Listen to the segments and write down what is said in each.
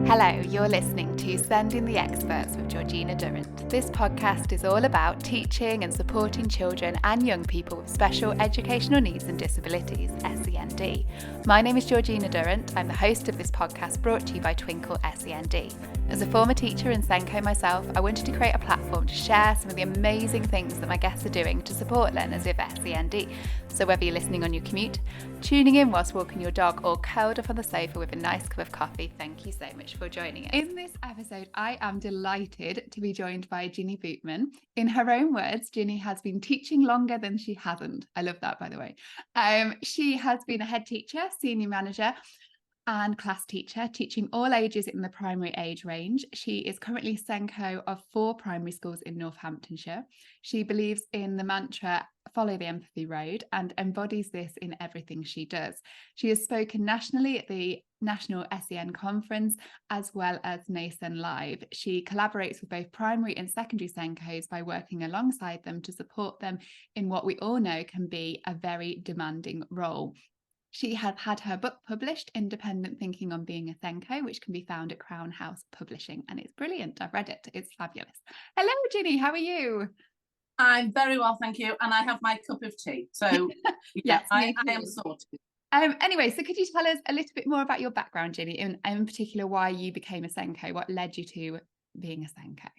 Hello, you're listening to Sending the Experts with Georgina Durrant. This podcast is all about teaching and supporting children and young people with special educational needs and disabilities, SEND. My name is Georgina Durrant. I'm the host of this podcast brought to you by Twinkle SEND. As a former teacher in SENDCO myself, I wanted to create a platform to share some of the amazing things that my guests are doing to support learners with SEND. So whether you're listening on your commute, tuning in whilst walking your dog, or curled up on the sofa with a nice cup of coffee, thank you so much for joining us. In this episode, I am delighted to be joined by Ginny Bootman. In her own words, Ginny has been teaching longer than she hasn't. I love that, by the way. She has been a head teacher, senior manager, and class teacher, teaching all ages in the primary age range. She is currently SENDCO of 4 primary schools in Northamptonshire. She believes in the mantra, follow the empathy road, and embodies this in everything she does. She has spoken nationally at the National SEN Conference, as well as NASEN Live. She collaborates with both primary and secondary SENCOs by working alongside them to support them in what we all know can be a very demanding role. She has had her book published, Independent Thinking on Being a SENCO, which can be found at Crown House Publishing, and it's brilliant. I've read it. It's fabulous. Hello, Ginny. How are you? I'm very well, thank you. And I have my cup of tea. So yes, I am sorted. Anyway, so could you tell us a little bit more about your background, Ginny, in particular why you became a SENCO? What led you to being a SENCO?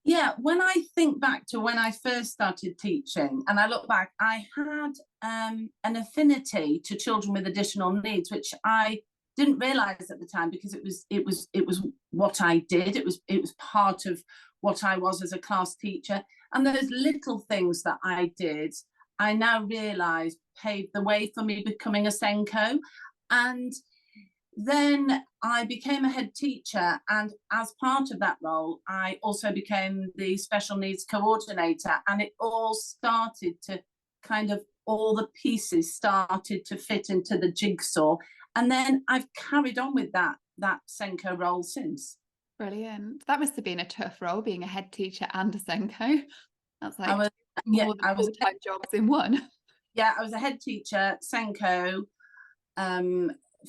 Yeah, when I think back to when I first started teaching and I look back, I had an affinity to children with additional needs, which I didn't realise at the time because it was what I did. It was part of what I was as a class teacher. And those little things that I did, I now realise paved the way for me becoming a SENCO. And then I became a head teacher, and as part of that role, I also became the special needs coordinator, and it all started to all the pieces started to fit into the jigsaw. And then I've carried on with that SENCO role since. Brilliant. That must have been a tough role, being a head teacher and a SENCO. That's like more than full-time jobs in one. Yeah, I was a head teacher, SENCO,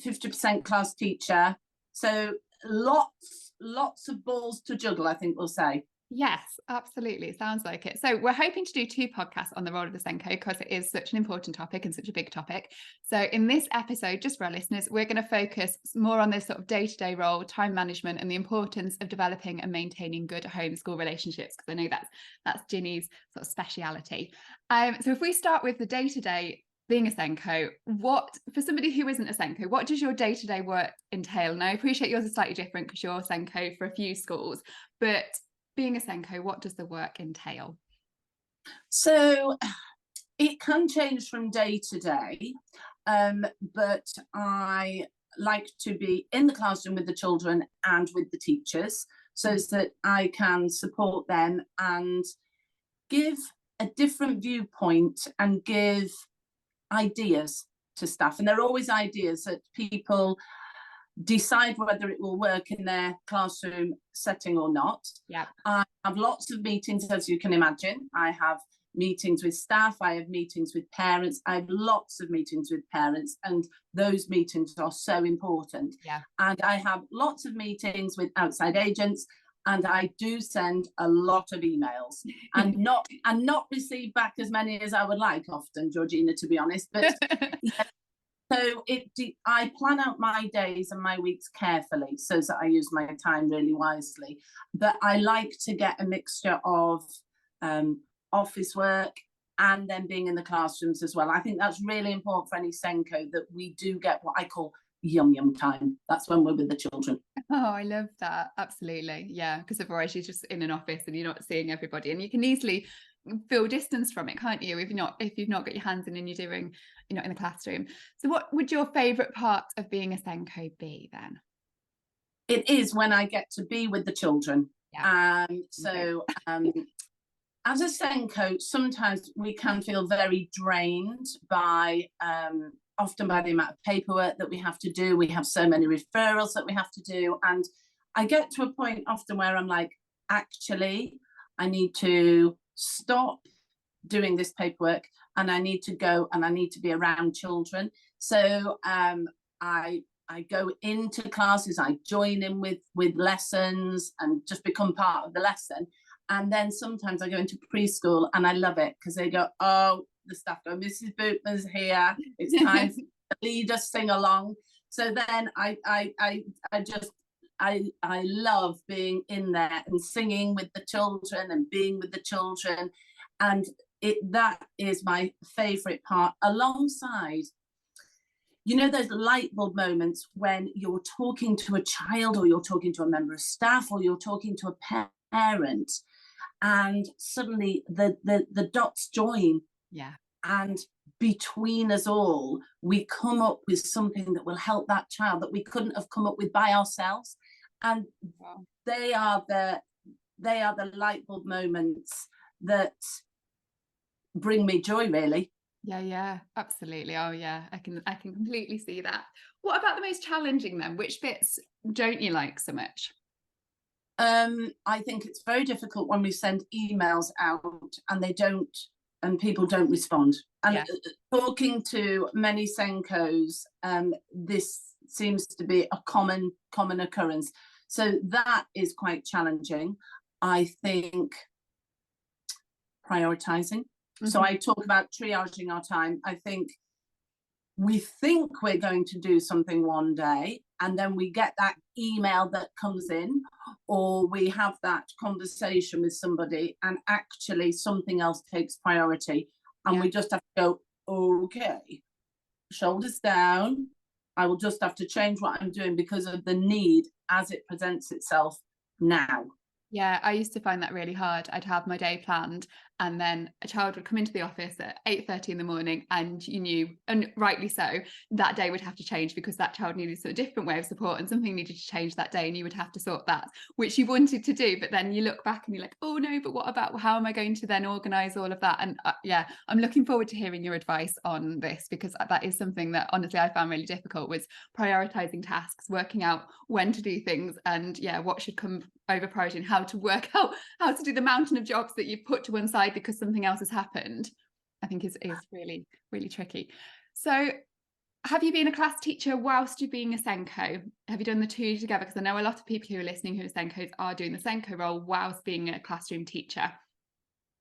50% class teacher. So lots of balls to juggle, I think we'll say. Yes, absolutely. Sounds like it. So we're hoping to do 2 podcasts on the role of the SENCO because it is such an important topic and such a big topic. So in this episode, just for our listeners, we're going to focus more on this sort of day-to-day role, time management, and the importance of developing and maintaining good home-school relationships, because I know that's Ginny's sort of speciality. So if we start with the day-to-day, being a SENCO, for somebody who isn't a SENCO, what does your day-to-day work entail? And I appreciate yours is slightly different because you're a SENCO for a few schools, but being a SENCO, what does the work entail? So it can change from day to day, but I like to be in the classroom with the children and with the teachers so that I can support them and give a different viewpoint and give ideas to staff. And there are always ideas that people decide whether it will work in their classroom setting or not. Yeah. I have lots of meetings, as you can imagine. I have meetings with staff, I have meetings with parents, I have lots of meetings with parents, and those meetings are so important. Yeah. And I have lots of meetings with outside agents, and I do send a lot of emails and not receive back as many as I would like often, Georgina, to be honest. But yeah, so I plan out my days and my weeks carefully so that I use my time really wisely. But I like to get a mixture of office work and then being in the classrooms as well. I think that's really important for any SENCO, that we do get what I call yum time. That's when we're with the children. Oh, I love that. Absolutely. Yeah, because otherwise you're just in an office and you're not seeing everybody, and you can easily feel distance from it, can't you, if you've not got your hands in and you're not in the classroom. So what would your favorite part of being a SENCO be then? It is when I get to be with the children. Yeah. As a SENCO, sometimes we can feel very drained by often by the amount of paperwork that we have to do. We have so many referrals that we have to do, and I get to a point often where I'm like, actually, I need to stop doing this paperwork and I need to go and I need to be around children. So I I go into classes, I join in with lessons and just become part of the lesson. And then sometimes I go into preschool and I love it because they go, oh, the staff go, Mrs. Bootman's here. It's time for the leader sing along. So then I love being in there and singing with the children and being with the children. And that is my favourite part, alongside, you know, those light bulb moments when you're talking to a child or you're talking to a member of staff or you're talking to a parent, and suddenly the dots join. Yeah. And between us all, we come up with something that will help that child that we couldn't have come up with by ourselves. And wow, they are the light bulb moments that bring me joy, really. Yeah, absolutely. Oh yeah, I can completely see that. What about the most challenging then? Which bits don't you like so much? I think it's very difficult when we send emails out and people don't respond. And talking to many SENDCOs, this seems to be a common occurrence. So that is quite challenging. I think prioritising. So I talk about triaging our time. I think we think we're going to do something one day, and then we get that email that comes in, or we have that conversation with somebody, and actually something else takes priority. And we just have to go, okay, shoulders down. I will just have to change what I'm doing because of the need as it presents itself now. Yeah, I used to find that really hard. I'd have my day planned, and then a child would come into the office at 8:30 in the morning, and you knew, and rightly so, that day would have to change because that child needed a different way of support and something needed to change that day, and you would have to sort that, which you wanted to do. But then you look back and you're like, oh no, but what about, how am I going to then organise all of that? And I'm looking forward to hearing your advice on this, because that is something that honestly I found really difficult, was prioritising tasks, working out when to do things, and what should come over priority, and how to work out how to do the mountain of jobs that you've put to one side because something else has happened, I think is really, really tricky. So have you been a class teacher whilst you're being a SENDCO? Have you done the two together? Because I know a lot of people who are listening who are SENDCOs are doing the SENDCO role whilst being a classroom teacher.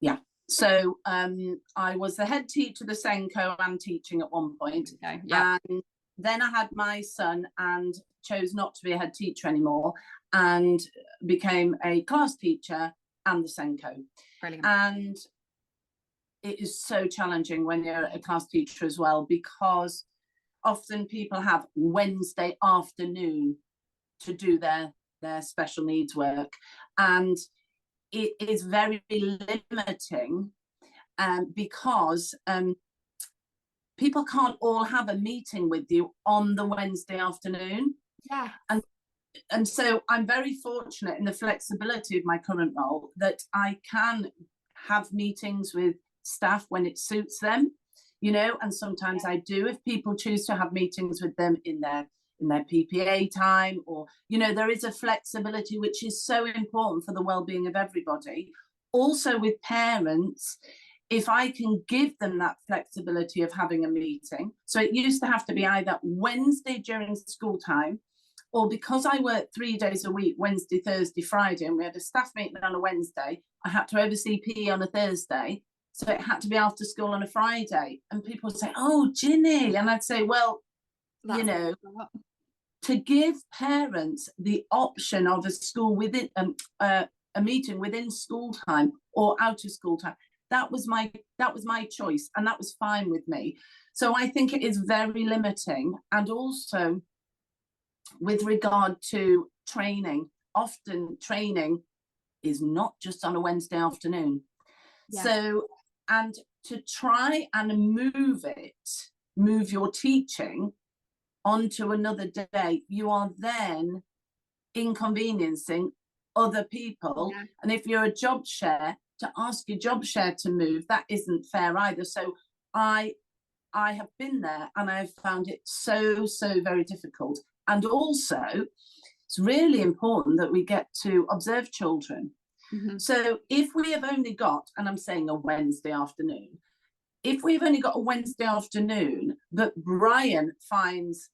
Yeah. So I was the head teacher, the SENDCO, and teaching at one point. Okay, yeah. And then I had my son and chose not to be a head teacher anymore and became a class teacher and the SENDCO. Brilliant. And it is so challenging when you're a class teacher as well, because often people have Wednesday afternoon to do their special needs work, and it is very limiting because people can't all have a meeting with you on the Wednesday afternoon. Yeah. And so I'm very fortunate in the flexibility of my current role that I can have meetings with staff when it suits them, you know, and sometimes I do if people choose to have meetings with them in their PPA time, or, you know, there is a flexibility which is so important for the well-being of everybody. Also with parents, if I can give them that flexibility of having a meeting. So it used to have to be either Wednesday during school time, or because I worked 3 days a week, Wednesday, Thursday, Friday, and we had a staff meeting on a Wednesday, I had to oversee PE on a Thursday. So it had to be after school on a Friday. And people would say, oh, Ginny. And I'd say, well, you know, to give parents the option of a school within a meeting within school time or out of school time, that was my choice, and that was fine with me. So I think it is very limiting. And also with regard to training, often training is not just on a Wednesday afternoon. Yeah. So, and to try and move your teaching onto another day, you are then inconveniencing other people. Yeah. And if you're a job share, to ask your job share to move, that isn't fair either. So I have been there, and I've found it so very difficult. And also, it's really important that we get to observe children. Mm-hmm. So if we have only got, and I'm saying a Wednesday afternoon, if we've only got a Wednesday afternoon that Brian finds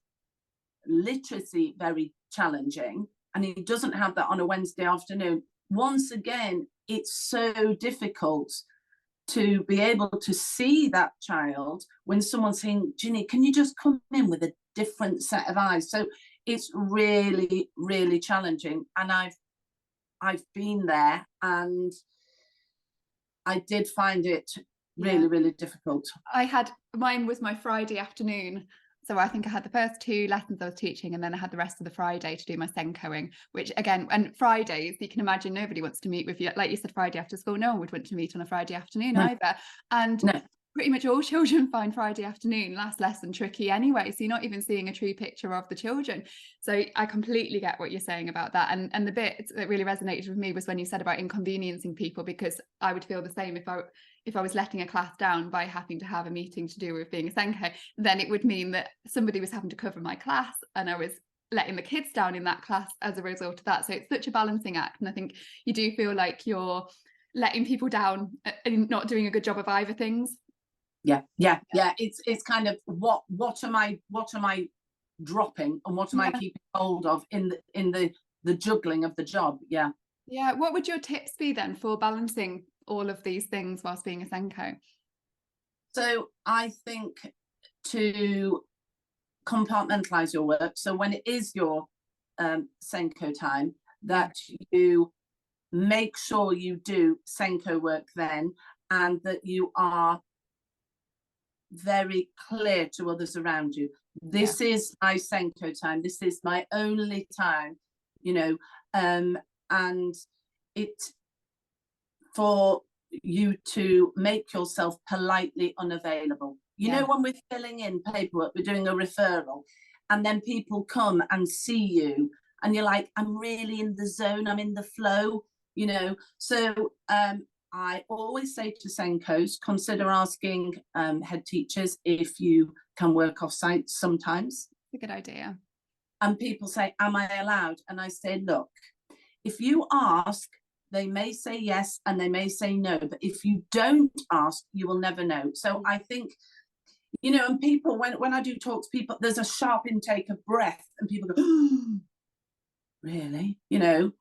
literacy very challenging, and he doesn't have that on a Wednesday afternoon, once again, it's so difficult to be able to see that child when someone's saying, Ginny, can you just come in with a different set of eyes? So it's really, really challenging. And I've been there, and I did find it really, really difficult. Mine was my Friday afternoon. So I think I had the first 2 lessons I was teaching, and then I had the rest of the Friday to do my SENDCOing, which again, and Fridays, you can imagine nobody wants to meet with you. Like you said, Friday after school, no one would want to meet on a Friday afternoon either. And pretty much all children find Friday afternoon, last lesson, tricky anyway. So you're not even seeing a true picture of the children. So I completely get what you're saying about that. And the bit that really resonated with me was when you said about inconveniencing people, because I would feel the same if I was letting a class down by having to have a meeting to do with being a SENDCO, then it would mean that somebody was having to cover my class, and I was letting the kids down in that class as a result of that. So it's such a balancing act. And I think you do feel like you're letting people down and not doing a good job of either things. Yeah. It's kind of what am I dropping, and what am I keeping hold of in the juggling of the job? Yeah. What would your tips be then for balancing all of these things whilst being a SENDCO? So I think to compartmentalize your work. So when it is your SENDCO time, that you make sure you do SENDCO work then, and that you are very clear to others around you. This is my SENDCO time. This is my only time, and it for you to make yourself politely unavailable. You know, when we're filling in paperwork, we're doing a referral, and then people come and see you, and you're like, I'm really in the zone, I'm in the flow, So I always say to SENDCOs, consider asking head teachers if you can work off site sometimes. It's a good idea. And people say, am I allowed? And I say, look, if you ask, they may say yes and they may say no, but if you don't ask, you will never know. So I think, and people, when I do talks, people, there's a sharp intake of breath, and people go, oh, really?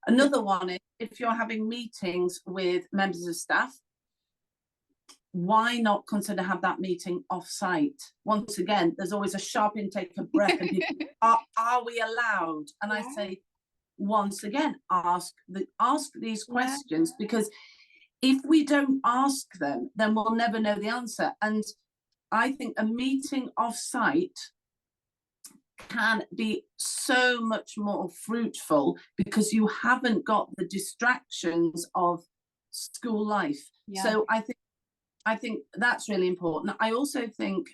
Another one is, if you're having meetings with members of staff, why not consider have that meeting off site? Once again, there's always a sharp intake of breath, and people, are we allowed? And I say, once again, ask these questions, because if we don't ask them, then we'll never know the answer. And I think a meeting off site can be so much more fruitful, because you haven't got the distractions of school life. So I think that's really important. I also think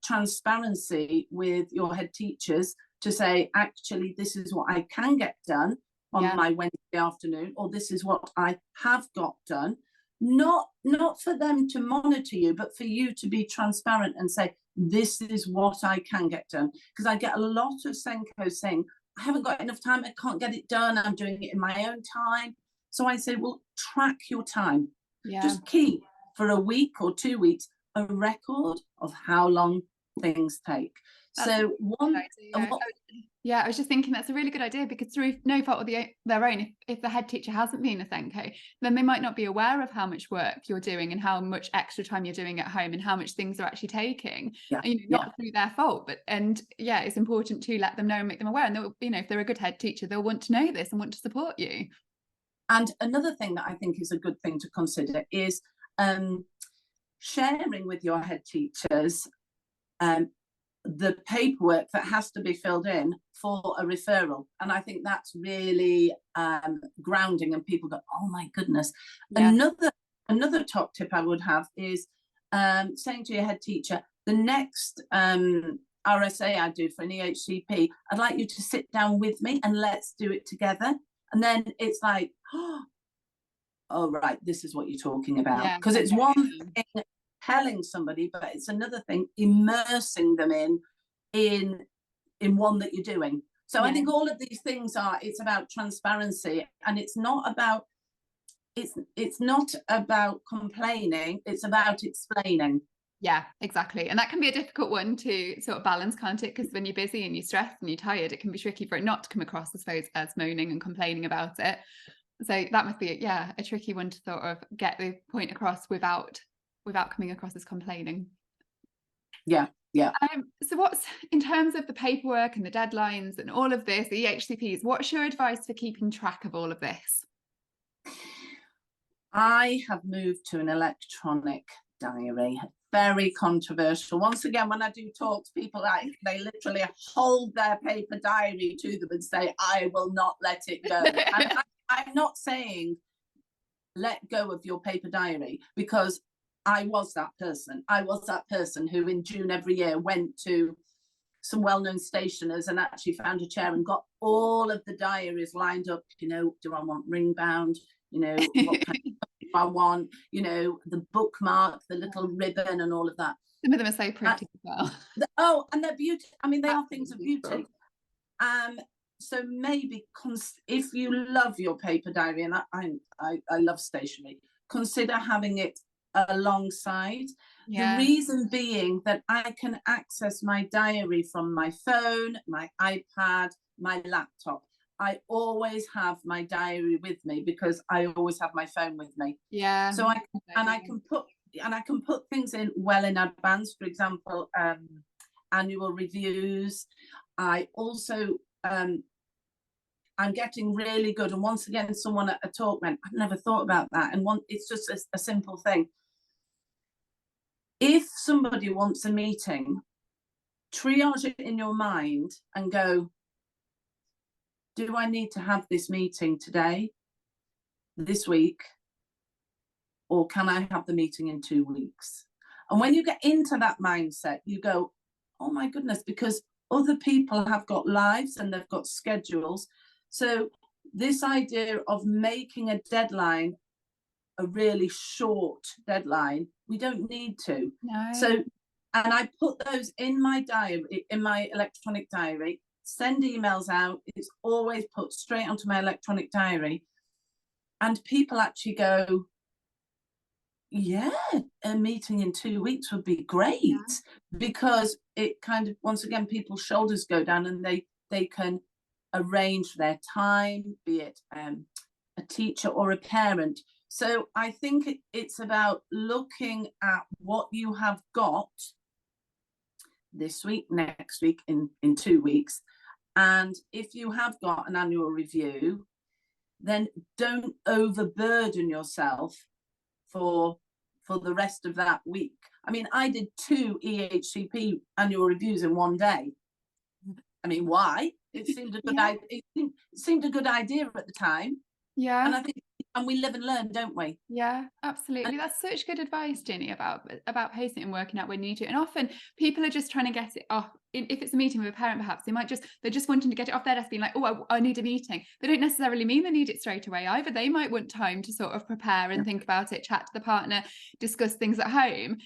transparency with your head teachers, to say, actually, this is what I can get done on my Wednesday afternoon, or this is what I have got done. Not for them to monitor you, but for you to be transparent and say, this is what I can get done. Because I get a lot of SENDCOs saying, I haven't got enough time, I can't get it done, I'm doing it in my own time. So I say, well, track your time. Just keep, for a week or 2 weeks, a record of how long things take. I was just thinking that's a really good idea, because through no fault of their own, if the head teacher hasn't been a SENDCO, then they might not be aware of how much work you're doing and how much extra time you're doing at home and how much things are actually taking. Not through their fault, but it's important to let them know and make them aware. And they'll, if they're a good head teacher, they'll want to know this and want to support you. And another thing that I think is a good thing to consider is sharing with your head teachers the paperwork that has to be filled in for a referral. And I think that's really grounding, and people go, oh my goodness. Another top tip I would have is saying to your head teacher, the next RSA I do for an EHCP, I'd like you to sit down with me and let's do it together. And then it's like, oh right, this is what you're talking about. Because it's one thing telling somebody, but it's another thing immersing them in one that you're doing. So I think all of these things it's about transparency, and it's not about complaining, it's about explaining. Yeah, exactly. And that can be a difficult one to sort of balance, can't it? Because when you're busy and you're stressed and you're tired, it can be tricky for it not to come across, I suppose, as moaning and complaining about it. So that must be, yeah, a tricky one to sort of get the point across without coming across as complaining. Yeah. So what's, in terms of the paperwork and the deadlines and all of this, the EHCPs, what's your advice for keeping track of all of this? I have moved to an electronic diary. Very controversial. Once again, when I do talk to people, they literally hold their paper diary to them and say, I will not let it go. And I'm not saying let go of your paper diary, because I was that person. I was that person who in June every year went to some well-known stationers and actually found a chair and got all of the diaries lined up. You know, do I want ring bound? You know, what kind of I want, you know, the bookmark, the little ribbon and all of that. Some of them are so pretty as well. And they're beautiful. I mean, they are things of beauty. So maybe if you love your paper diary, and I love stationery, consider having it alongside. The reason being that I can access my diary from my phone, my iPad, my laptop. I always have my diary with me because I always have my phone with me. Yeah. So I can put things in well in advance. For example, annual reviews. I also I'm getting really good. And once again, someone at a talk went, I've never thought about that. And it's just a simple thing. If somebody wants a meeting, triage it in your mind and go, do I need to have this meeting today, this week, or can I have the meeting in 2 weeks? And when you get into that mindset, you go, oh my goodness, because other people have got lives and they've got schedules. So this idea of making a deadline a really short deadline, we don't need to. No. So, and I put those in my diary, in my electronic diary, send emails out. It's always put straight onto my electronic diary. And people actually go, yeah, a meeting in 2 weeks would be great, because it kind of, once again, people's shoulders go down and they can arrange their time, be it a teacher or a parent. So I think it's about looking at what you have got this week, next week, in 2 weeks. And if you have got an annual review, then don't overburden yourself for the rest of that week. I mean, I did 2 EHCP annual reviews in one day. I mean, why? It seemed a good idea. It seemed a good idea at the time. Yeah. And I think, and we live and learn, don't we? Yeah, absolutely. That's such good advice, Ginny, about pacing and working out when you need to. And often people are just trying to get it off. If it's a meeting with a parent, perhaps they're just wanting to get it off their desk, being like, oh, I need a meeting. They don't necessarily mean they need it straight away either. They might want time to sort of prepare and think about it, chat to the partner, discuss things at home.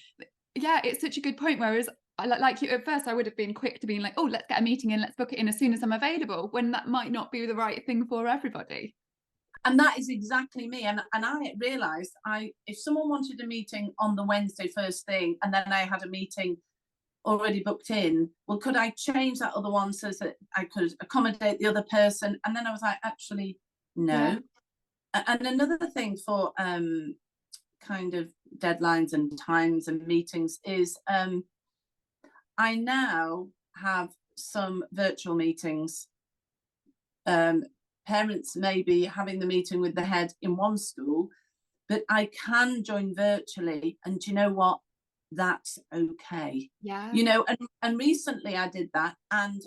Yeah, it's such a good point. Whereas like you, at first I would have been quick to being like, oh, let's get a meeting in, let's book it in as soon as I'm available, when that might not be the right thing for everybody. And that is exactly me. And I realised if someone wanted a meeting on the Wednesday first thing, and then I had a meeting already booked in, well, could I change that other one so that I could accommodate the other person? And then I was like, actually, no. Yeah. And another thing for kind of deadlines and times and meetings is I now have some virtual meetings. Parents may be having the meeting with the head in one school, but I can join virtually. And do you know what? That's okay. Yeah. You know, and recently I did that, and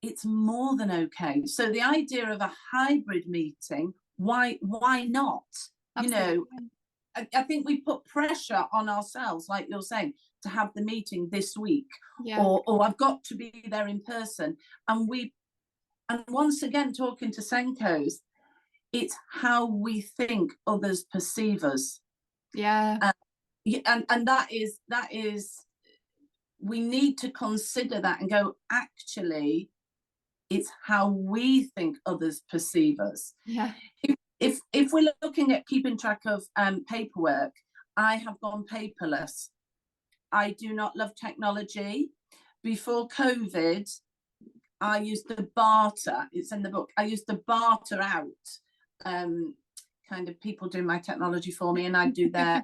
it's more than okay. So the idea of a hybrid meeting, why not? Absolutely. You know, I think we put pressure on ourselves, like you're saying, to have the meeting this week, or I've got to be there in person. And once again, talking to SENDCOs, it's how we think others perceive us. Yeah. And that is, we need to consider that and go, actually, it's how we think others perceive us. Yeah. If we're looking at keeping track of paperwork, I have gone paperless. I do not love technology. Before COVID, I used to barter, it's in the book, I used to barter out kind of people doing my technology for me, and I'd do their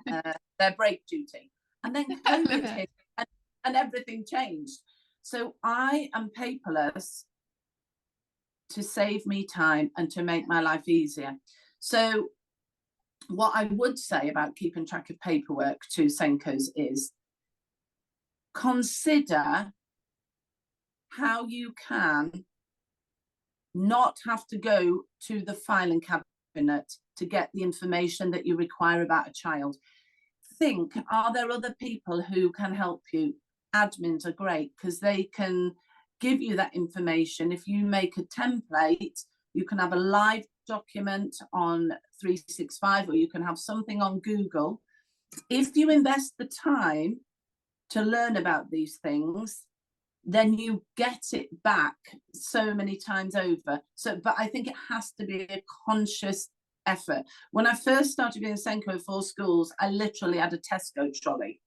break duty. And then COVID hit and everything changed. So I am paperless to save me time and to make my life easier. So what I would say about keeping track of paperwork to SENDCOs is consider how you can not have to go to the filing cabinet to get the information that you require about a child. Think, are there other people who can help you? Admins are great because they can give you that information. If you make a template, you can have a live document on 365, or you can have something on Google. If you invest the time to learn about these things, then you get it back so many times over. So, but I think it has to be a conscious effort. When I first started being SENDCO for schools, I literally had a Tesco trolley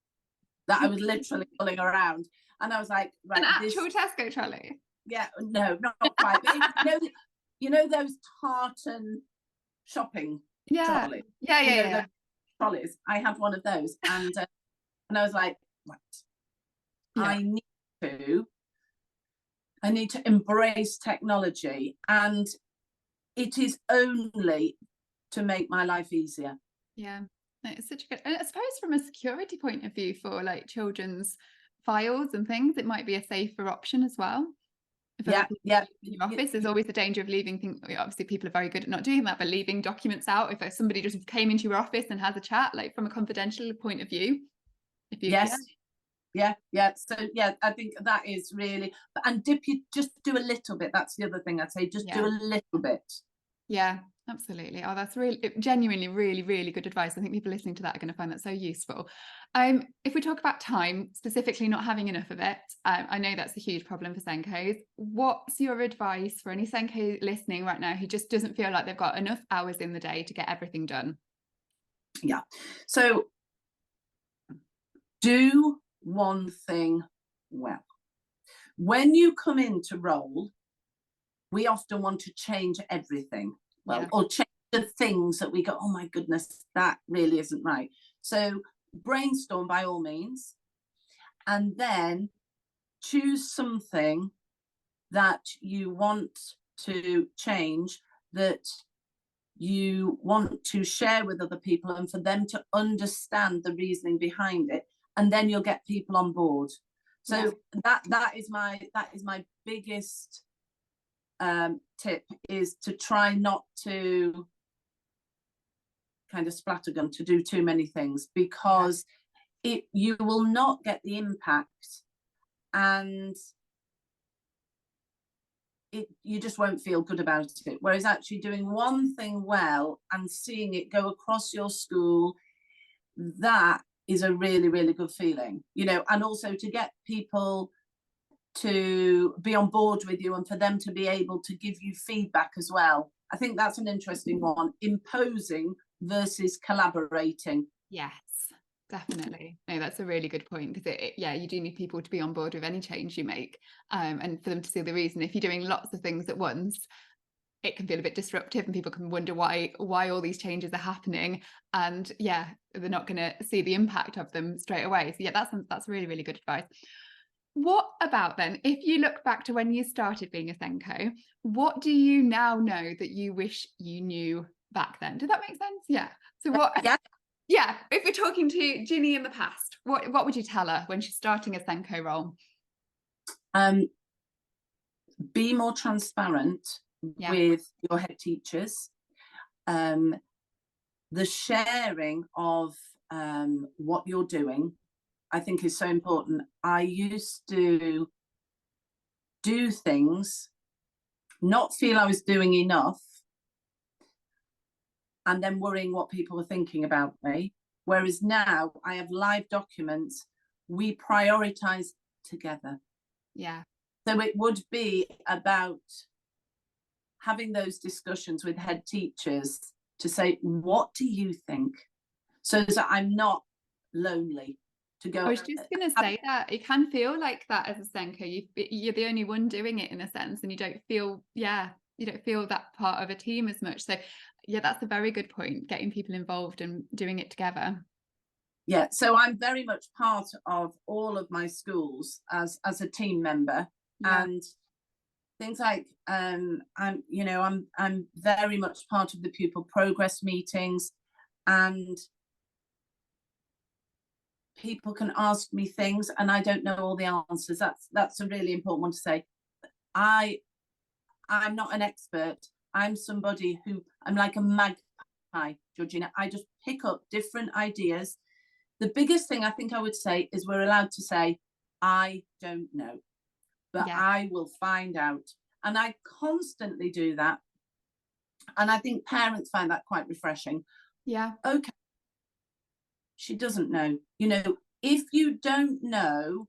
that I was literally pulling around, and I was like, right, an actual Tesco trolley. Yeah, no, not quite. But you know those tartan shopping trolleys. Yeah. Trolleys. I had one of those, and I was like, right, I need to embrace technology, and it is only to make my life easier. Yeah, it's such a good, and I suppose from a security point of view for like children's files and things, it might be a safer option as well. In your office, there's always the danger of leaving things. Obviously, people are very good at not doing that, but leaving documents out. If somebody just came into your office and has a chat, like from a confidential point of view, So I think that is really, and just do a little bit. That's the other thing I'd say. Just do a little bit. Yeah, absolutely. Oh, that's genuinely really, really good advice. I think people listening to that are going to find that so useful. If we talk about time, specifically not having enough of it, I know that's a huge problem for SENDCOs. What's your advice for any SENDCO listening right now who just doesn't feel like they've got enough hours in the day to get everything done? Yeah. So do one thing well. When you come into role, we often want to change everything, or change the things that we go, oh my goodness, that really isn't right. So brainstorm by all means, and then choose something that you want to change, that you want to share with other people, and for them to understand the reasoning behind it, and then you'll get people on board. So that is my biggest tip, is to try not to kind of splattergun, to do too many things, because you will not get the impact, and you just won't feel good about it. Whereas actually doing one thing well and seeing it go across your school, that is a really, really good feeling, and also to get people to be on board with you, and for them to be able to give you feedback as well. I think that's an interesting one, imposing versus collaborating. Yes, definitely. No, that's a really good point, because you do need people to be on board with any change you make, and for them to see the reason. If you're doing lots of things at once, it can feel a bit disruptive, and people can wonder why all these changes are happening, and they're not going to see the impact of them straight away. So that's really, really good advice. What about then, if you look back to when you started being a SENDCO, what do you now know that you wish you knew back then? Did that make sense? Yeah. So if we're talking to Ginny in the past, what would you tell her when she's starting a SENDCO role? Be more transparent with your head teachers. The sharing of what you're doing, I think, is so important. I used to do things, not feel I was doing enough, and then worrying what people were thinking about me. Whereas now I have live documents, we prioritize together. Yeah. So it would be about having those discussions with head teachers to say, what do you think? So that I'm not lonely to go. I was just going to say that it can feel like that as a SENDCO. You're the only one doing it in a sense, and you don't feel that part of a team as much. So yeah, that's a very good point, getting people involved and doing it together. Yeah, so I'm very much part of all of my schools as a team member, and things like I'm very much part of the pupil progress meetings, and people can ask me things and I don't know all the answers. That's a really important one to say. I'm not an expert. I'm somebody who, I'm like a magpie, Georgina. I just pick up different ideas. The biggest thing I think I would say is we're allowed to say, I don't know, but I will find out. And I constantly do that. And I think parents find that quite refreshing. Yeah. Okay. She doesn't know. You know, if you don't know,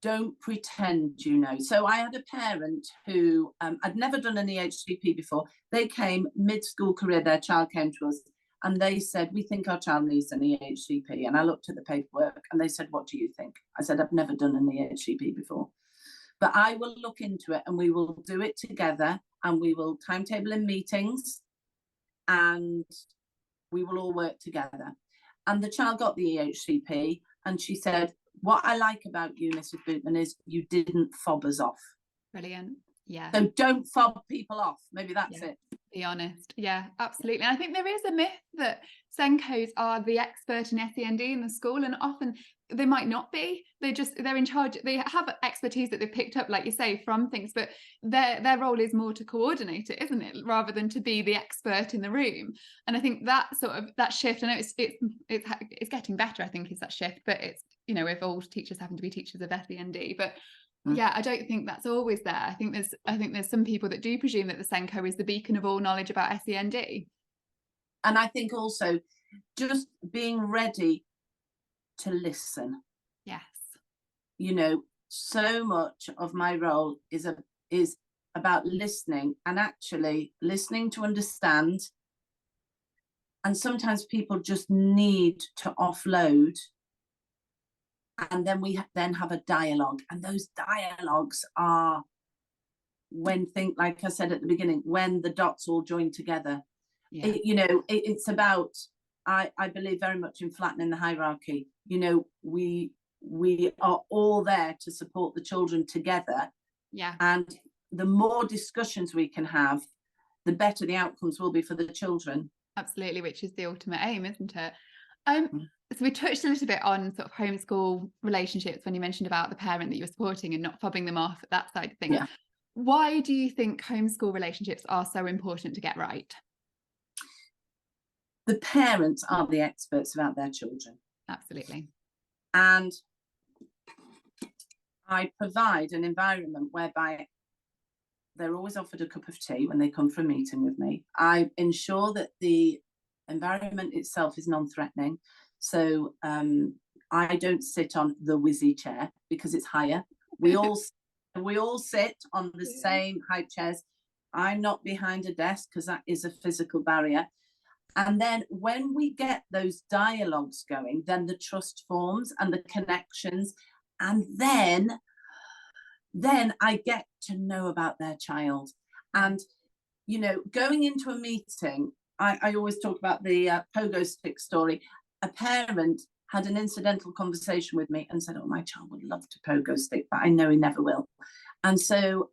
don't pretend you know. So I had a parent who I'd never done an EHCP before. They came mid-school career, their child came to us and they said, we think our child needs an EHCP. And I looked at the paperwork and they said, what do you think? I said, I've never done an EHCP before, but I will look into it and we will do it together and we will timetable in meetings and we will all work together. And the child got the EHCP and she said, what I like about you, Mrs. Bootman, is you didn't fob us off. Brilliant. Yeah. So don't fob people off. Maybe that's it. Be honest. Yeah, absolutely. And I think there is a myth that SENDCOs are the expert in SEND in the school, and often they might not be. They're in charge. They have expertise that they've picked up, like you say, from things, but their role is more to coordinate it, isn't it, rather than to be the expert in the room. And I think that shift, I know it's getting better, I think, is that shift, but it's, you know, if all teachers happen to be teachers of SEND, but yeah, I don't think that's always there. I think there's some people that do presume that the SENDCO is the beacon of all knowledge about SEND. And I think also just being ready to listen. Yes. You know, so much of my role is about listening, and actually listening to understand. And sometimes people just need to offload. And then we then have a dialogue, and those dialogues are like I said at the beginning, when the dots all join together. It's about, I believe very much in flattening the hierarchy. You know, we are all there to support the children together. Yeah. And the more discussions we can have, the better the outcomes will be for the children. Absolutely, which is the ultimate aim, isn't it? So we touched a little bit on sort of homeschool relationships when you mentioned about the parent that you were supporting and not fobbing them off, that side of things. Yeah. Why do you think homeschool relationships are so important to get right? The parents are the experts about their children. Absolutely. And I provide an environment whereby they're always offered a cup of tea when they come for a meeting with me. I ensure that the environment itself is non-threatening. So I don't sit on the whizzy chair because it's higher. We all sit on the same high chairs. I'm not behind a desk because that is a physical barrier. And then when we get those dialogues going, then the trust forms and the connections. And then I get to know about their child. And, you know, going into a meeting, I always talk about the pogo stick story. A parent had an incidental conversation with me and said, oh, my child would love to pogo stick, but I know he never will. And so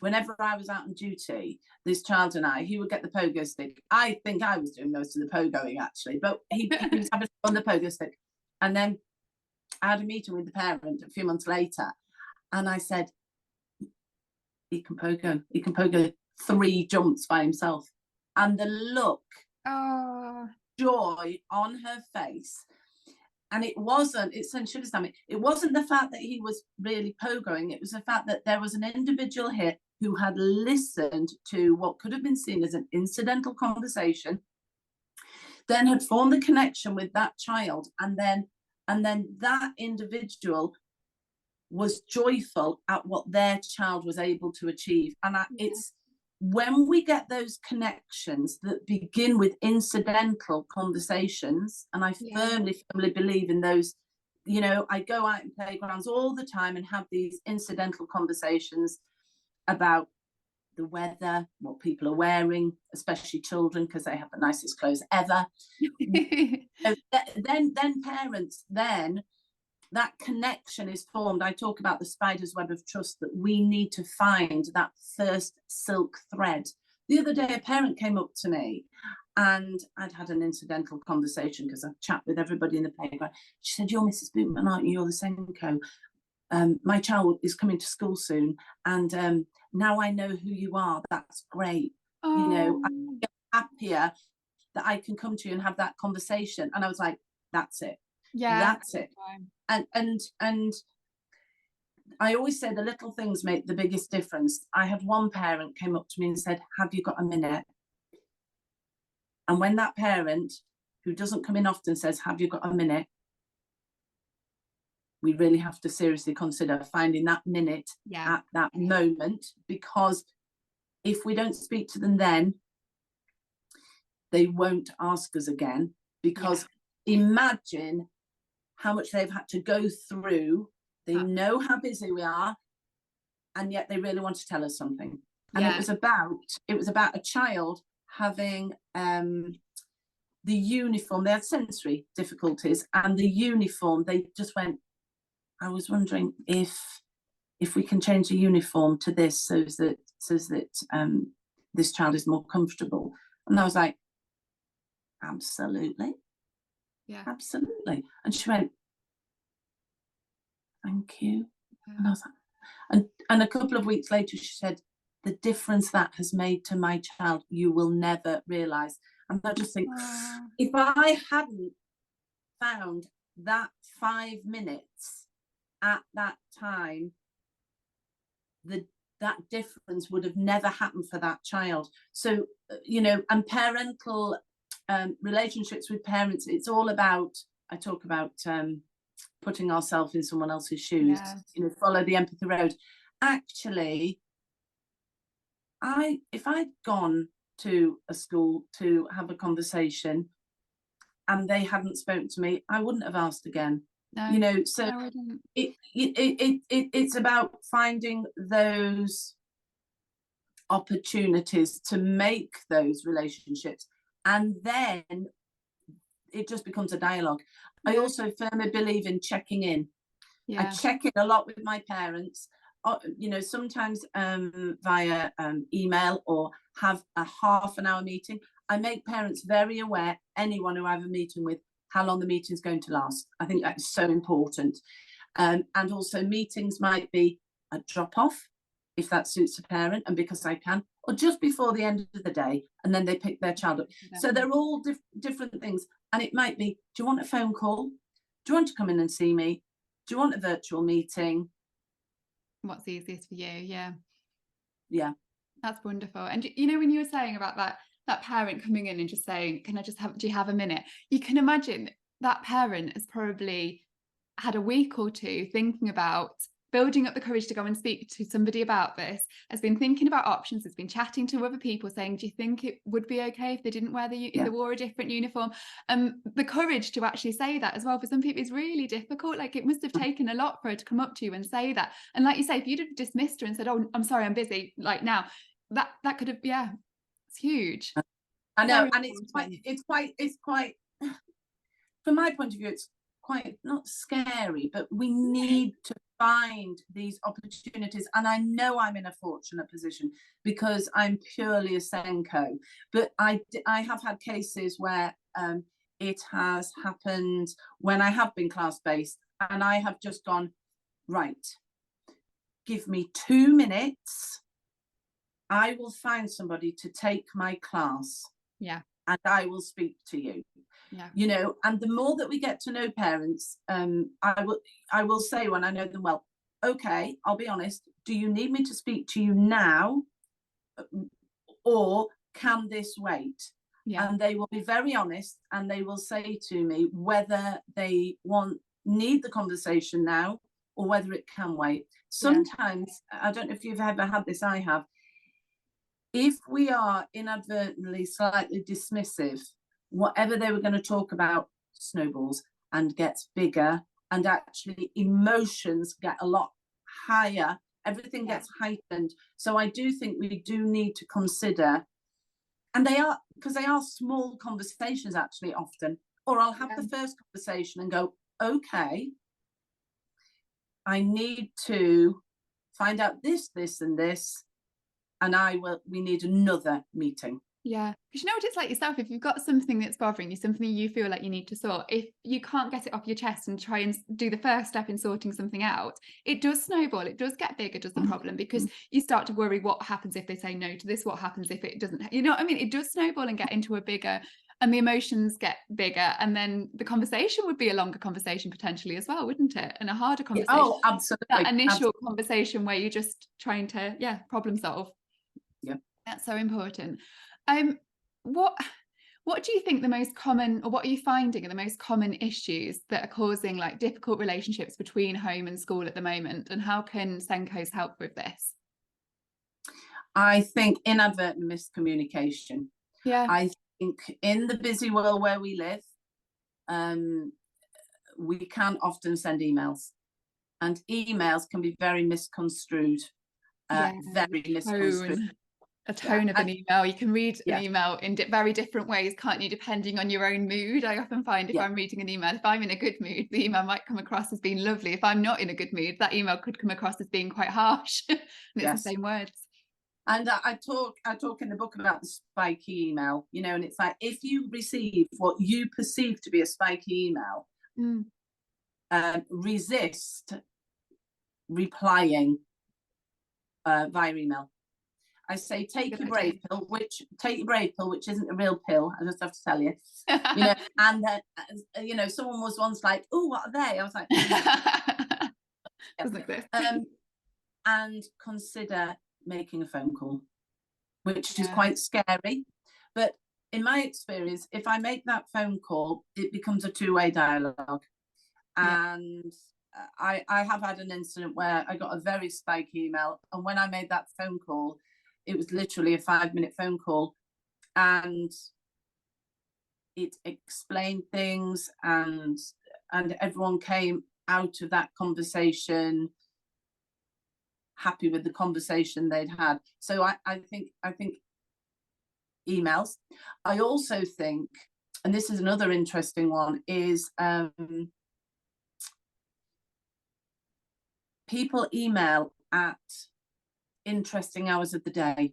whenever I was out on duty, this child and he would get the pogo stick. I think I was doing most of the pogoing, actually, but he was having on the pogo stick. And then I had a meeting with the parent a few months later, and I said, he can pogo 3 jumps by himself. And the look, joy on her face. And it wasn't the fact that he was really pogoing. It was the fact that there was an individual here who had listened to what could have been seen as an incidental conversation, then had formed the connection with that child, and then that individual was joyful at what their child was able to achieve. And when we get those connections that begin with incidental conversations, and I firmly believe in those, you know, I go out in playgrounds all the time and have these incidental conversations about the weather, what people are wearing, especially children, because they have the nicest clothes ever. then parents, then that connection is formed. I talk about the spider's web of trust, that we need to find that first silk thread. The other day, a parent came up to me, and I'd had an incidental conversation because I've chat with everybody in the playground. She said, "You're Mrs. Bootman, aren't you? You're the SENDCO. My child is coming to school soon, and now I know who you are. That's great. You know, I'm happier that I can come to you and have that conversation." And I was like, "That's it. That's it." And I always say the little things make the biggest difference. I had one parent came up to me and said, "Have you got a minute?" And when that parent, who doesn't come in often, says, "Have you got a minute?" we really have to seriously consider finding that minute at that moment, because if we don't speak to them then, they won't ask us again, because imagine how much they've had to go through. They know how busy we are, and yet they really want to tell us something. And it was about a child having the uniform. They had sensory difficulties, and the uniform, they just went, "I was wondering if we can change the uniform to this so that this child is more comfortable." And I was like, "Absolutely, absolutely." And she went, "Thank you." And I was like, and a couple of weeks later, she said, "The difference that has made to my child, you will never realise." And I just think, if I hadn't found that 5 minutes at that time, that difference would have never happened for that child. So, you know, and parental relationships with parents, it's all about, I talk about putting ourselves in someone else's shoes, you know, follow the empathy road. Actually, if I'd gone to a school to have a conversation and they hadn't spoken to me, I wouldn't have asked again. You know, so it's about finding those opportunities to make those relationships, and then it just becomes a dialogue. I also firmly believe in checking in. I check in a lot with my parents, you know, sometimes via email, or have a half an hour meeting. I make parents very aware, anyone who I have a meeting with, how long the meeting is going to last. I think that is so important. And also meetings might be a drop off, if that suits a parent, and because I can, or just before the end of the day, and then they pick their child up. So they're all different things. And it might be, do you want a phone call? Do you want to come in and see me? Do you want a virtual meeting? What's easiest for you? Yeah. That's wonderful. And you know, when you were saying about that parent coming in and just saying, "Can I just do you have a minute?" You can imagine that parent has probably had a week or two thinking about building up the courage to go and speak to somebody about this, has been thinking about options, has been chatting to other people saying, "Do you think it would be okay if they didn't wear if they wore a different uniform?" The courage to actually say that as well, for some people, is really difficult. Like, it must have taken a lot for her to come up to you and say that. And like you say, if you'd have dismissed her and said, "Oh, I'm sorry, I'm busy," like now, that could have, it's huge. I know. And it's quite from my point of view, it's quite not scary, but we need to find these opportunities. And I know I'm in a fortunate position because I'm purely a SENDCO, but I have had cases where it has happened when I have been class-based, and I have just gone, "Right, give me 2 minutes. I will find somebody to take my class. And I will speak to you." You know, and the more that we get to know parents, I will say, when I know them well, "Okay, I'll be honest, do you need me to speak to you now, or can this wait?" And they will be very honest, and they will say to me whether they need the conversation now, or whether it can wait. Sometimes, I don't know if you've ever had this, I have, if we are inadvertently slightly dismissive, whatever they were going to talk about snowballs and gets bigger, and actually emotions get a lot higher. Everything gets heightened. So I do think we do need to consider, and they are, because they are small conversations actually often, or I'll have the first conversation and go, okay, I need to find out this, this, and this, and we need another meeting. Yeah, because you know what it's like yourself, if you've got something that's bothering you, something you feel like you need to sort, if you can't get it off your chest and try and do the first step in sorting something out, it does snowball, it does get bigger, does the problem, because you start to worry, what happens if they say no to this, what happens if it doesn't, you know what I mean? It does snowball and get into a bigger, and the emotions get bigger, and then the conversation would be a longer conversation potentially as well, wouldn't it? And a harder conversation. Oh, absolutely. That initial conversation where you're just trying to problem solve. Yeah, that's so important. What do you think the most common, or what are you finding are the most common issues that are causing like difficult relationships between home and school at the moment, and how can SENDCOs help with this? I think inadvertent miscommunication. Yeah. I think in the busy world where we live, we can often send emails, and emails can be very misconstrued. Very misconstrued. A tone of an email. You can read an email in very different ways, can't you, depending on your own mood. I often find if I'm reading an email, if I'm in a good mood, the email might come across as being lovely. If I'm not in a good mood, that email could come across as being quite harsh. And it's the same words. And I talk in the book about the spiky email, you know, and it's like, if you receive what you perceive to be a spiky email, resist replying via email. I say take your brave pill, which isn't a real pill. I just have to tell you, you know. And you know, someone was once like, "Oh, what are they?" I was like, doesn't exist. And consider making a phone call, which is quite scary. But in my experience, if I make that phone call, it becomes a two-way dialogue. And I have had an incident where I got a very spiky email, and when I made that phone call, it was literally a 5-minute phone call, and it explained things, and everyone came out of that conversation happy with the conversation they'd had. So I think emails. I also think, and this is another interesting one, is people email at interesting hours of the day.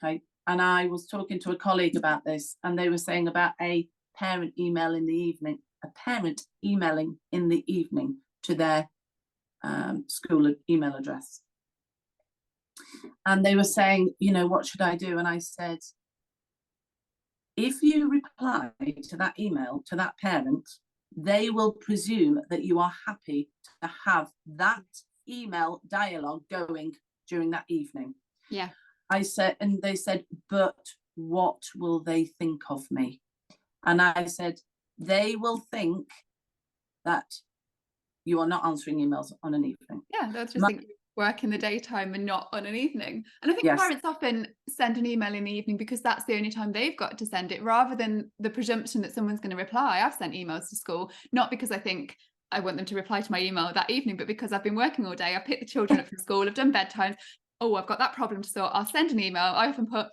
Okay. And I was talking to a colleague about this, and they were saying about a parent email in the evening, a parent emailing in the evening to their school email address. And they were saying, you know, what should I do? And I said, if you reply to that email to that parent, they will presume that you are happy to have that email dialogue going during that evening. Yeah. I said, and they said, but what will they think of me? And I said, they will think that you are not answering emails on an evening. Yeah, that's just think work in the daytime and not on an evening. And I think parents often send an email in the evening because that's the only time they've got to send it, rather than the presumption that someone's going to reply. I've sent emails to school, not because I think I want them to reply to my email that evening, but because I've been working all day. I've picked the children up from school, I've done bedtime. Oh, I've got that problem to sort. I'll send an email. I often put,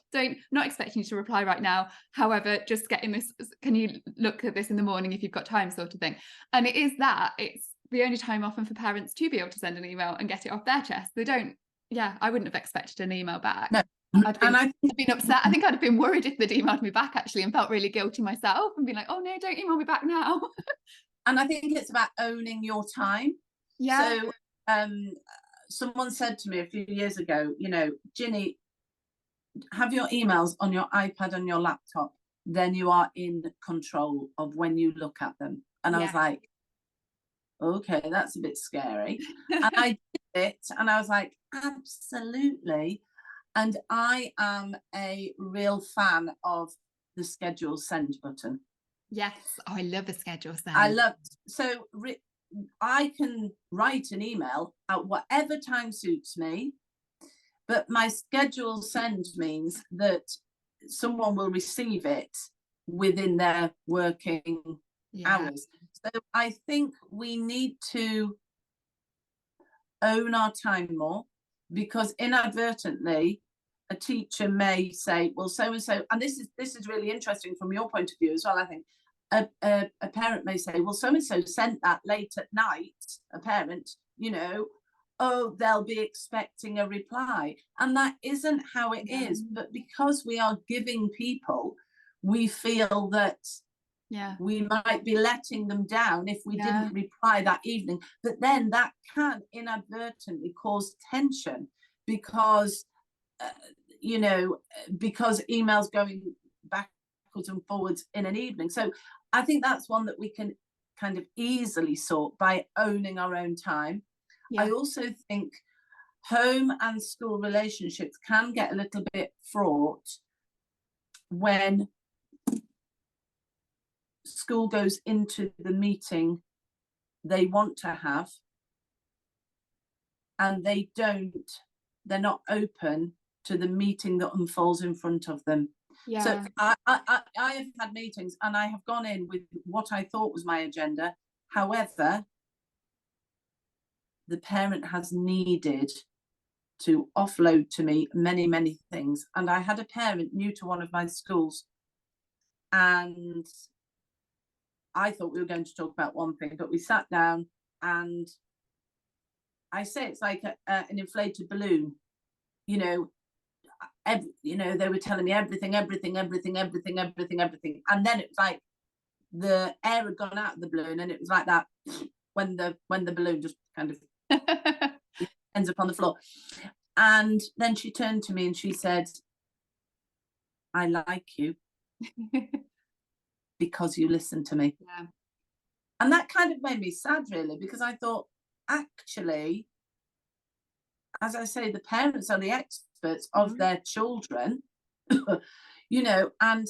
not expecting you to reply right now. However, just getting this, can you look at this in the morning if you've got time, sort of thing. And it is that, it's the only time often for parents to be able to send an email and get it off their chest. They don't, I wouldn't have expected an email back. No. I'd been upset. I think I'd have been worried if they'd emailed me back actually, and felt really guilty myself and been like, oh no, don't email me back now. And I think it's about owning your time. Yeah. So someone said to me a few years ago, you know, Ginny, have your emails on your iPad and your laptop, then you are in control of when you look at them. And I was like, okay, that's a bit scary. And I did it, and I was like, absolutely. And I am a real fan of the schedule send button. Yes. Oh, I love the schedule send. So I can write an email at whatever time suits me, But my schedule send means that someone will receive it within their working hours. So I think we need to own our time more, because inadvertently a teacher may say, well, so and so, and this is really interesting from your point of view as well. I think a parent may say, well, so and so sent that late at night. A parent, you know, oh, they'll be expecting a reply, and that isn't how it is. But because we are giving people, we feel that we might be letting them down if we didn't reply that evening. But then that can inadvertently cause tension, because you know, because emails going backwards and forwards in an evening. So I think that's one that we can kind of easily sort by owning our own time. I also think home and school relationships can get a little bit fraught when school goes into the meeting they want to have, and they're not open to the meeting that unfolds in front of them. So I have had meetings and I have gone in with what I thought was my agenda. However, the parent has needed to offload to me many things. And I had a parent new to one of my schools, and I thought we were going to talk about one thing, but we sat down, and I say it's like an inflated balloon. You know, they were telling me everything, and then it was like the air had gone out of the balloon, and it was like that when the balloon just kind of ends up on the floor. And then she turned to me and she said, I like you because you listen to me. And that kind of made me sad, really, because I thought, actually, as I say, the parents are the experts of their children, you know, and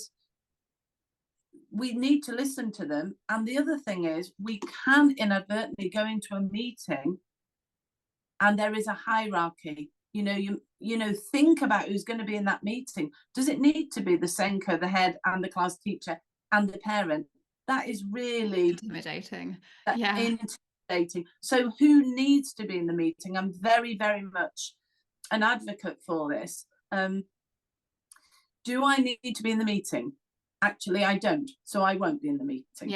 we need to listen to them. And the other thing is, we can inadvertently go into a meeting and there is a hierarchy. You know, think about who's going to be in that meeting. Does it need to be the SENDCO, the head, and the class teacher, and the parent? That is really intimidating. Intimidating. So who needs to be in the meeting? I'm very much an advocate for this. Do I need to be in the meeting? Actually, I don't. So I won't be in the meeting.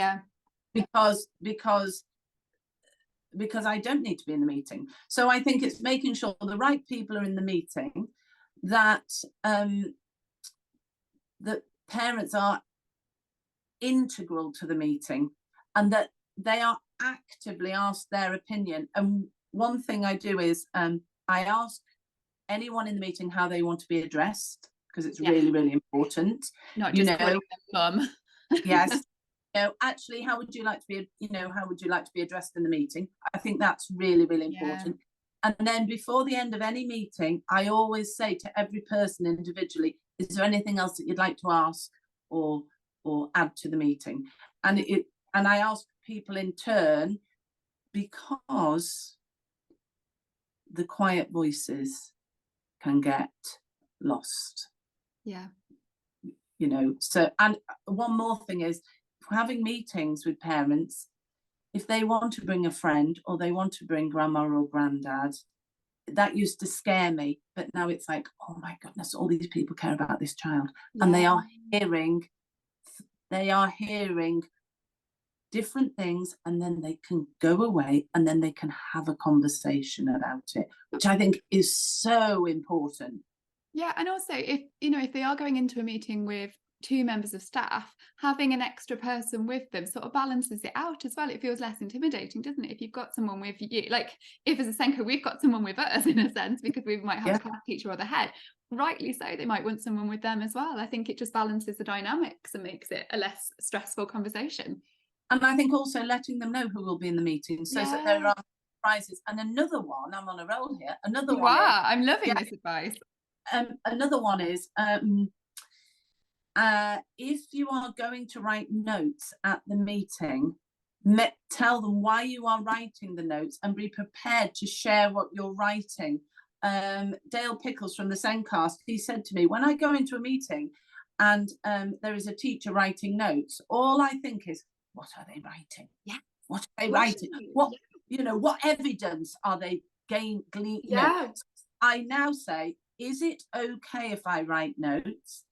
Because I don't need to be in the meeting. So I think it's making sure the right people are in the meeting, that that parents are integral to the meeting, and that they are actively asked their opinion. And one thing I do is I ask anyone in the meeting how they want to be addressed, because it's really important. Not just calling them mum. Yes. Actually, how would you like to be addressed in the meeting? I think that's really important. And then before the end of any meeting, I always say to every person individually, is there anything else that you'd like to ask or add to the meeting? And I ask people in turn, because the quiet voices can get lost. You know, so, and one more thing is, having meetings with parents, if they want to bring a friend or they want to bring grandma or granddad, that used to scare me, but now it's like, oh my goodness, all these people care about this child. And they are hearing different things, and then they can go away and then they can have a conversation about it, which I think is so important. And also, if they are going into a meeting with 2 members of staff, having an extra person with them sort of balances it out as well. It feels less intimidating, doesn't it? If you've got someone with you, like if as a SENDCO we've got someone with us in a sense, because we might have a class teacher or the head, rightly so, they might want someone with them as well. I think it just balances the dynamics and makes it a less stressful conversation. And I think also letting them know who will be in the meeting, so that there are surprises. And another one, I'm on a roll here, I'm loving this advice. Another one is, if you are going to write notes at the meeting, tell them why you are writing the notes and be prepared to share what you're writing. Dale Pickles from the SENDCO, he said to me, when I go into a meeting and there is a teacher writing notes, all I think is, what are they writing? Yeah. What are they writing? What, you know, what evidence are they gleaning? Yeah. I now say, is it okay if I write notes?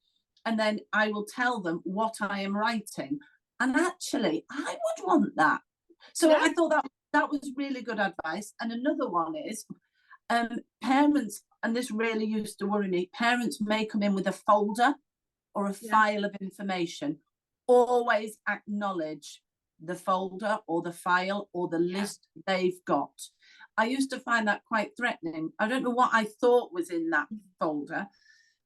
And then I will tell them what I am writing. And actually, I would want that. So I thought that was really good advice. And another one is, parents, and this really used to worry me, parents may come in with a folder or a file of information. Always acknowledge the folder or the file or the list they've got. I used to find that quite threatening. I don't know what I thought was in that folder,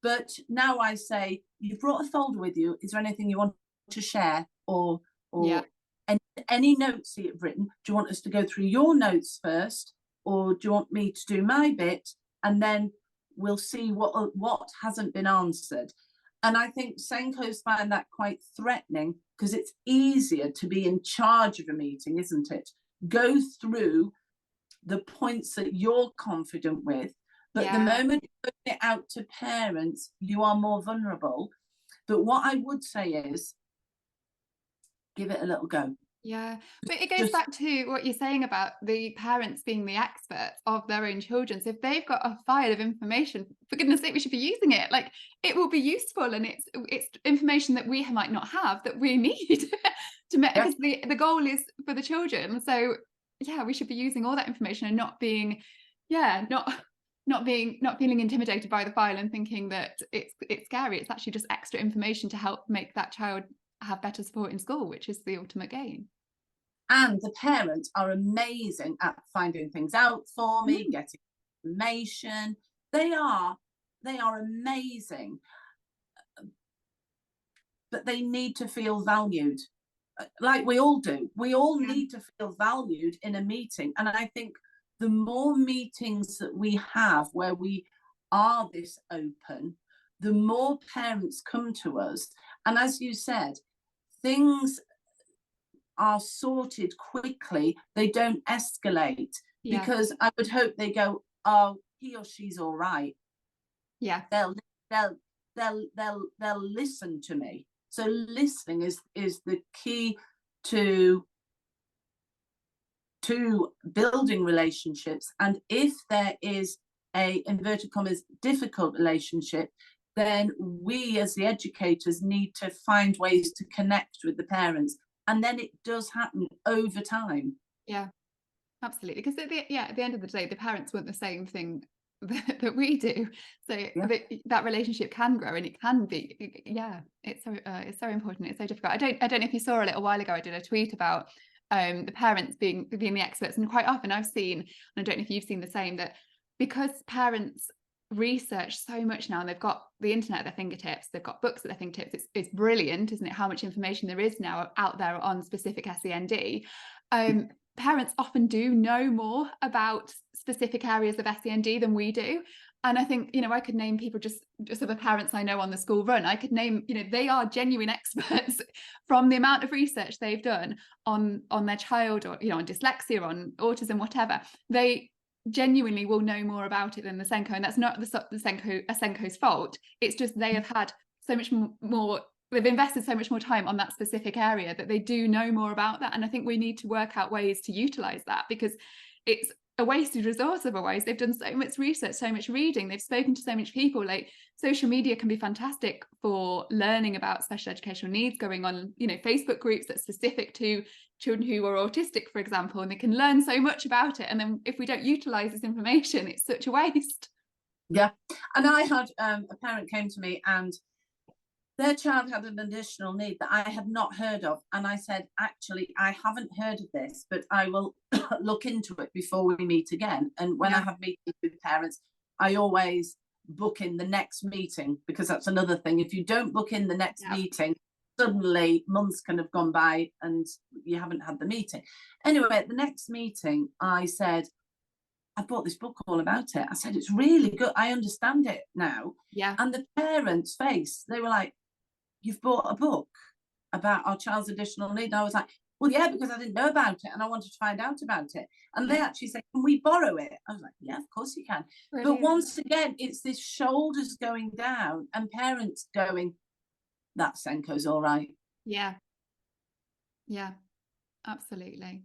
but now I say, you've brought a folder with you. Is there anything you want to share, or any notes that you've written? Do you want us to go through your notes first, or do you want me to do my bit, and then we'll see what hasn't been answered? And I think SENDCOs find that quite threatening, because it's easier to be in charge of a meeting, isn't it? Go through the points that you're confident with, but the moment you put it out to parents, you are more vulnerable. But what I would say is, give it a little go. Yeah, but it goes back to what you're saying about the parents being the experts of their own children. So if they've got a file of information, for goodness sake, we should be using it. Like, it will be useful, and it's information that we might not have that we need to make, because the goal is for the children. So yeah, we should be using all that information and not being, not feeling intimidated by the file and thinking that it's scary. It's actually just extra information to help make that child have better support in school, which is the ultimate gain. And the parents are amazing at finding things out for me, getting information. They are amazing, but they need to feel valued, like we all do. We all need to feel valued in a meeting. And I think the more meetings that we have where we are this open, the more parents come to us. And as you said, things are sorted quickly. They don't escalate, because I would hope they go, oh, he or she's all right. Yeah, they'll listen to me. So listening is the key to building relationships. And if there is a, inverted commas, difficult relationship, then we as the educators need to find ways to connect with the parents. And then it does happen over time. Yeah, absolutely. Because at the end of the day, the parents want the same thing that we do. So that relationship can grow, and it can be, it's so important. It's so difficult. I don't know if you saw a little while ago, I did a tweet about the parents being the experts. And quite often I've seen, and I don't know if you've seen the same, that because parents research so much now, and they've got the internet at their fingertips, they've got books at their fingertips, it's brilliant, isn't it, how much information there is now out there on specific SEND. Parents often do know more about specific areas of SEND than we do. And I think, I could name people just of the parents I know on the school run. I could name, they are genuine experts from the amount of research they've done on their child, or, on dyslexia, on autism, whatever. They genuinely will know more about it than the SENDCO, and that's not the SENDCO's fault. It's just they have had so much more, they've invested so much more time on that specific area that they do know more about that. And I think we need to work out ways to utilize that, because it's a wasted resource otherwise. They've done so much research, so much reading, they've spoken to so much people. Like, social media can be fantastic for learning about special educational needs, going on, Facebook groups that's specific to children who are autistic, for example, and they can learn so much about it. And then if we don't utilize this information, it's such a waste. Yeah. And I had a parent came to me, and their child had an additional need that I had not heard of. And I said, actually, I haven't heard of this, but I will look into it before we meet again. And when I have meetings with parents, I always book in the next meeting, because that's another thing. If you don't book in the next meeting, suddenly months can have gone by and you haven't had the meeting. Anyway, at the next meeting, I said, I bought this book all about it. I said, it's really good. I understand it now. Yeah. And the parents' face, they were like, you've bought a book about our child's additional need? And I was like, well, yeah, because I didn't know about it and I wanted to find out about it. And they actually said, can we borrow it? I was like, yeah, of course you can. Brilliant. But once again, it's this shoulders going down and parents going, that SENDCO's all right. Yeah. Yeah, absolutely.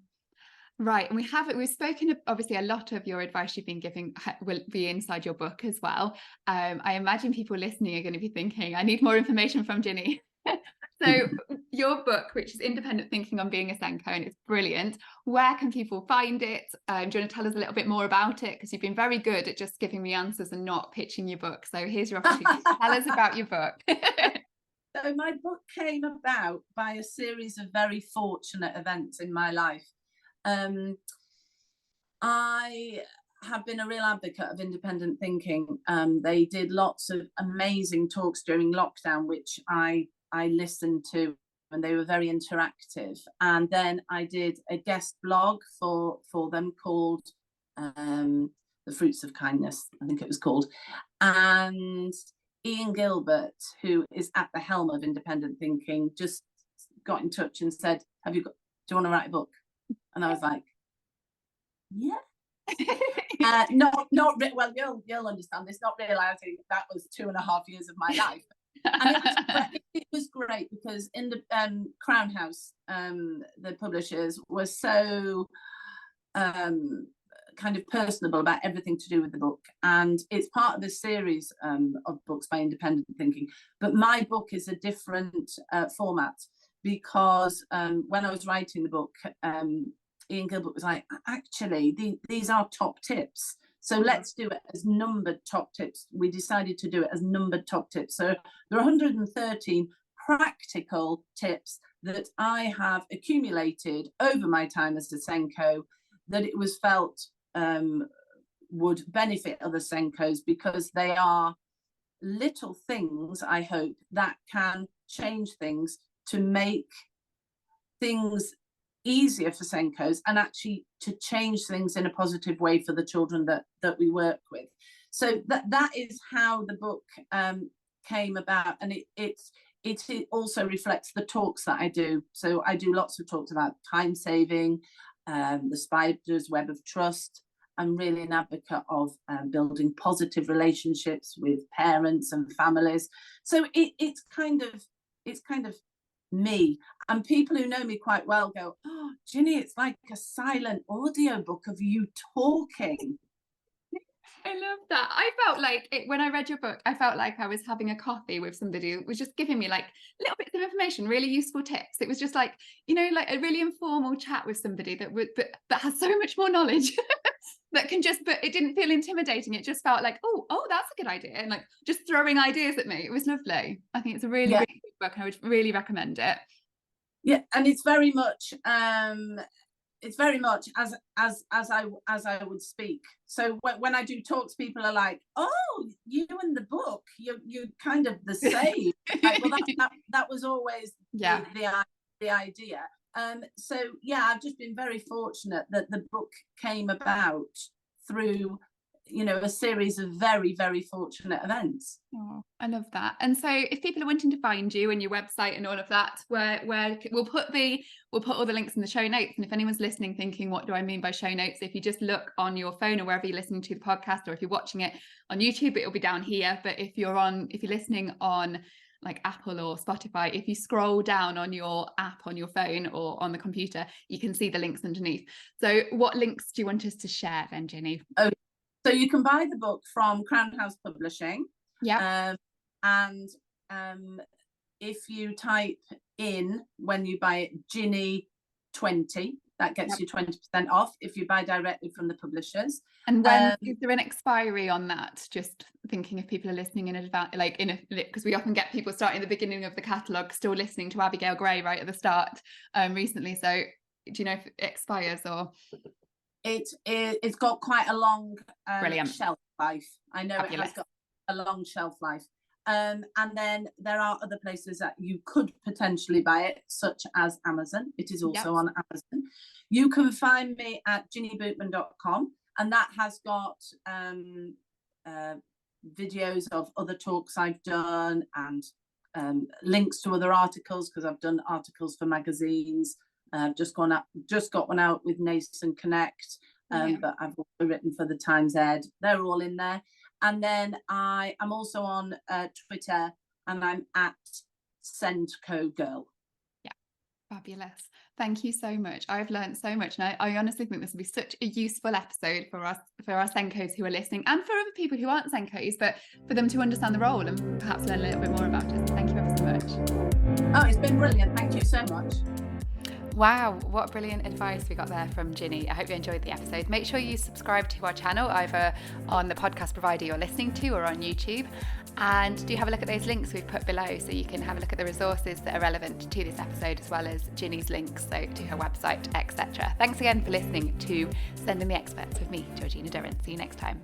Right. And we've spoken, obviously, a lot of your advice you've been giving will be inside your book as well. I imagine people listening are going to be thinking, I need more information from Ginny. So your book, which is Independent Thinking on Being a SENDCO, and it's brilliant. Where can people find it? Do you want to tell us a little bit more about it? Because you've been very good at just giving me answers and not pitching your book. So here's your opportunity. Tell us about your book. So my book came about by a series of very fortunate events in my life. I have been a real advocate of independent thinking. They did lots of amazing talks during lockdown, which I listened to, and they were very interactive. And then I did a guest blog for them called The Fruits of Kindness, I think it was called. And Ian Gilbert, who is at the helm of independent thinking, just got in touch and said, do you want to write a book? And I was like, yeah. Not well, you'll understand this, not realizing that was 2.5 years of my life. And it was great because in the Crown House, the publishers were so kind of personable about everything to do with the book, and it's part of a series of books by independent thinking. But my book is a different format, because when I was writing the book, Ian Gilbert was like, actually, these are top tips, so let's do it as numbered top tips. We decided to do it as numbered top tips. So there are 113 practical tips that I have accumulated over my time as a SENDCO, that it was felt would benefit other SENDCOs, because they are little things, I hope, that can change things to make things easier for SENDCOs, and actually to change things in a positive way for the children that we work with. So that is how the book came about, and it also reflects the talks that I do. So I do lots of talks about time saving, the spider's web of trust. I'm really an advocate of building positive relationships with parents and families. So it's kind of me. And people who know me quite well go, oh, Ginny, it's like a silent audio book of you talking. I love that. I felt like when I read your book, I felt like I was having a coffee with somebody who was just giving me like little bits of information, really useful tips. It was just like, like a really informal chat with somebody that has so much more knowledge that can but it didn't feel intimidating. It just felt like, oh, that's a good idea. And like just throwing ideas at me. It was lovely. I think it's a really, really good book, and I would really recommend it. Yeah, and it's very much as I would speak. So when I do talks, people are like, oh, you and the book, you're kind of the same. Like, well, that was always the idea. So yeah, I've just been very fortunate that the book came about through a series of very, very fortunate events. Oh, I love that. And so if people are wanting to find you and your website and all of that, where we'll put all the links in the show notes. And if anyone's listening thinking, what do I mean by show notes? If you just look on your phone or wherever you're listening to the podcast, or if you're watching it on YouTube, it'll be down here. But if you're listening on like Apple or Spotify, if you scroll down on your app on your phone or on the computer, you can see the links underneath. So what links do you want us to share then, Ginny? So you can buy the book from Crown House Publishing. Yeah. And if you type in, when you buy it, Ginny 20, that gets you 20% off if you buy directly from the publishers. And when is there an expiry on that? Just thinking if people are listening in advance, like because we often get people starting at the beginning of the catalogue, still listening to Abigail Gray right at the start recently. So do you know if it expires or? It's got quite a long shelf life. I know Fabulous. It has got a long shelf life. And then there are other places that you could potentially buy it, such as Amazon. It is also on Amazon. You can find me at ginnybootman.com, and that has got videos of other talks I've done, and links to other articles, because I've done articles for magazines, Just got one out with Nason Connect, but I've also written for the Times Ed. They're all in there. And then I'm also on Twitter, and I'm at SENDCO Girl. Yeah, fabulous. Thank you so much. I've learned so much, and I honestly think this will be such a useful episode for our SENCOs who are listening, and for other people who aren't SENCOs, but for them to understand the role and perhaps learn a little bit more about it. So thank you ever so much. Oh, it's been brilliant. Thank you so much. Wow, what brilliant advice we got there from Ginny. I hope you enjoyed the episode. Make sure you subscribe to our channel, either on the podcast provider you're listening to or on YouTube. And do have a look at those links we've put below, so you can have a look at the resources that are relevant to this episode, as well as Ginny's links, so to her website, etc. Thanks again for listening to Sending the Experts with me, Georgina Durrant. See you next time.